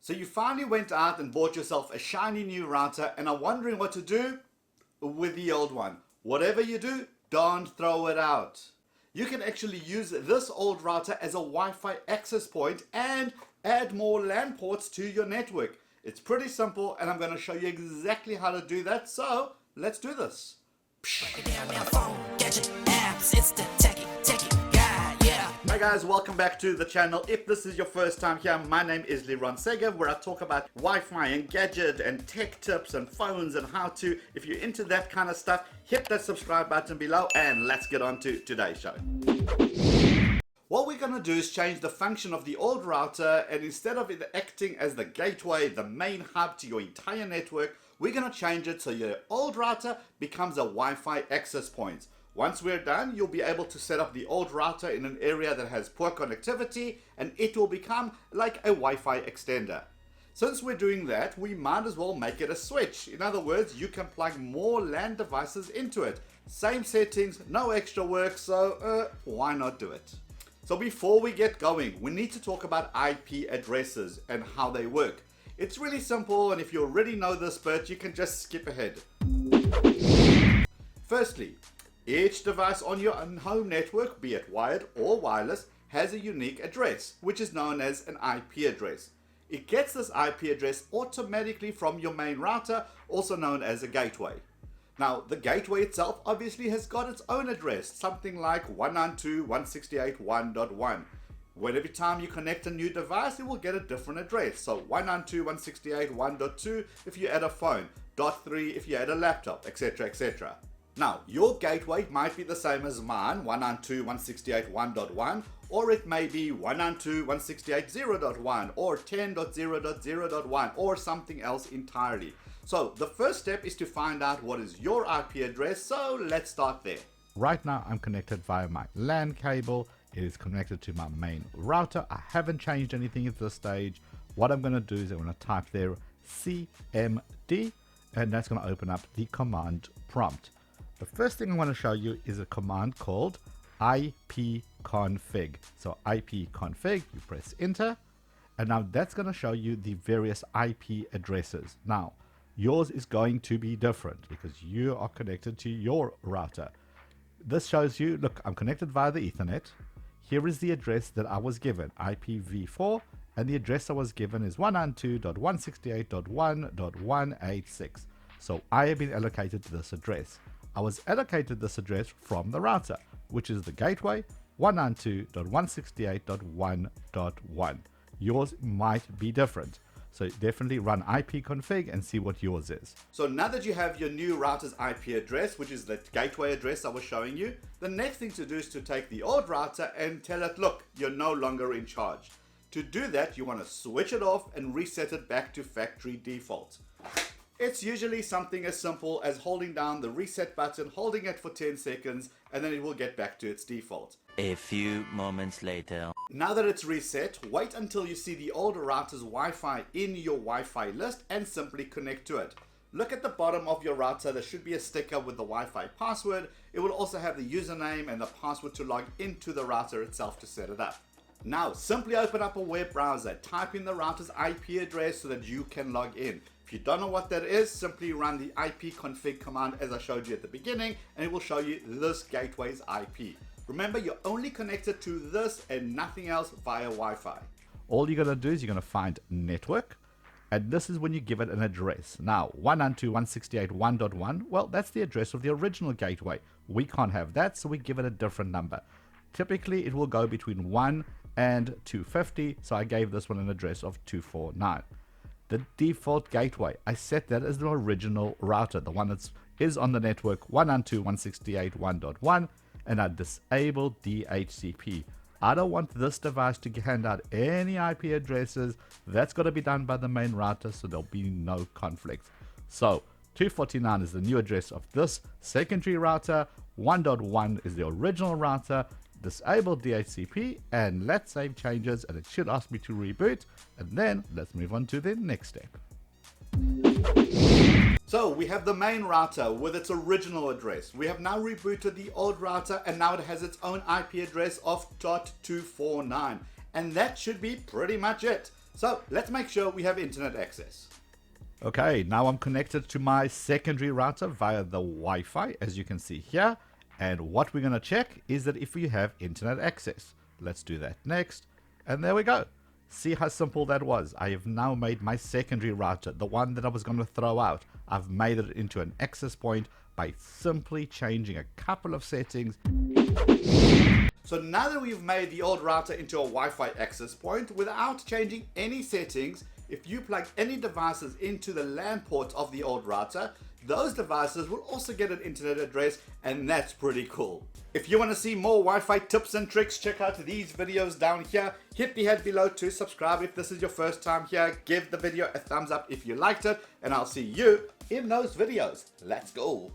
So you finally went out and bought yourself a shiny new router and are wondering what to do with the old one. Whatever you do, don't throw it out. You can actually use this old router as a Wi-Fi access point and add more LAN ports to your network. It's pretty simple and I'm going to show you exactly how to do that. So let's do this. It's the Techie guy, yeah. Hi guys, welcome back to the channel. If this is your first time here, my name is Liron Segev, where I talk about Wi-Fi and gadget and tech tips and phones and how to. If you're into that kind of stuff, hit that subscribe button below and let's get on to today's show. What we're going to do is change the function of the old router, and instead of it acting as the gateway, the main hub to your entire network, we're going to change it so your old router becomes a Wi-Fi access point. Once we're done, you'll be able to set up the old router in an area that has poor connectivity, and it will become like a Wi-Fi extender. Since we're doing that, we might as well make it a switch. In other words, you can plug more LAN devices into it. Same settings, no extra work, so why not do it? So before we get going, we need to talk about IP addresses and how they work. It's really simple, and if you already know this bit, you can just skip ahead. Firstly, each device on your own home network, be it wired or wireless, has a unique address, which is known as an IP address. It gets this IP address automatically from your main router, also known as a gateway. Now, the gateway itself obviously has got its own address, something like 192.168.1.1. When every time you connect a new device, it will get a different address. So 192.168.1.2 if you add a phone, .3 if you add a laptop, etc, etc. Now, your gateway might be the same as mine, 192.168.1.1, or it may be 192.168.0.1 or 10.0.0.1 or something else entirely. So the first step is to find out what is your IP address, so let's start there. Right now I'm connected via my LAN cable. It is connected to my main router. I haven't changed anything at this stage. What I'm going to do is I'm going to type there CMD, and that's going to open up the command prompt. The first thing I want to show you is a command called ipconfig. So ipconfig, you press enter, and now that's going to show you the various IP addresses. Now, yours is going to be different because you are connected to your router. This shows you, look, I'm connected via the Ethernet. Here is the address that I was given, IPv4, and the address I was given is 192.168.1.186. So I have been allocated to this address. I was allocated this address from the router, which is the gateway 192.168.1.1. Yours might be different. So definitely run ipconfig and see what yours is. So now that you have your new router's IP address, which is the gateway address I was showing you, the next thing to do is to take the old router and tell it, look, you're no longer in charge. To do that, you want to switch it off and reset it back to factory default. It's usually something as simple as holding down the reset button, holding it for 10 seconds, and then it will get back to its default. A few moments later. Now that it's reset, wait until you see the old router's Wi-Fi in your Wi-Fi list and simply connect to it. Look at the bottom of your router, there should be a sticker with the Wi-Fi password. It will also have the username and the password to log into the router itself to set it up. Now, simply open up a web browser, type in the router's IP address so that you can log in. If you don't know what that is, simply run the ipconfig command as I showed you at the beginning, and it will show you this gateway's IP. Remember, you're only connected to this and nothing else via Wi-Fi. All you're going to do is you're going to find network, and this is when you give it an address. Now, 192.168.1.1, well, that's the address of the original gateway. We can't have that, so we give it a different number. Typically, it will go between 1 and 250, so I gave this one an address of 249. The default gateway, I set that as the original router, the one that is on the network 192.168.1.1, and I disabled DHCP. I don't want this device to hand out any IP addresses. That's got to be done by the main router, so there'll be no conflict. So 249 is the new address of this secondary router, 1.1 is the original router. Disable DHCP, and let's save changes, and it should ask me to reboot, and then let's move on to the next step. So we have the main router with its original address. We have now rebooted the old router, and now it has its own IP address of .249, and that should be pretty much it. So let's make sure we have internet access. Okay, now I'm connected to my secondary router via the Wi-Fi, as you can see here. And what we're going to check is that if we have internet access. Let's do that next. And there we go. See how simple that was. I have now made my secondary router, the one that I was going to throw out. I've made it into an access point by simply changing a couple of settings. So now that we've made the old router into a Wi-Fi access point without changing any settings, if you plug any devices into the LAN port of the old router, those devices will also get an internet address, and that's pretty cool. If you want to see more Wi-Fi tips and tricks, check out these videos down here. Hit the head below to subscribe if this is your first time here. Give the video a thumbs up if you liked it, and I'll see you in those videos. Let's go.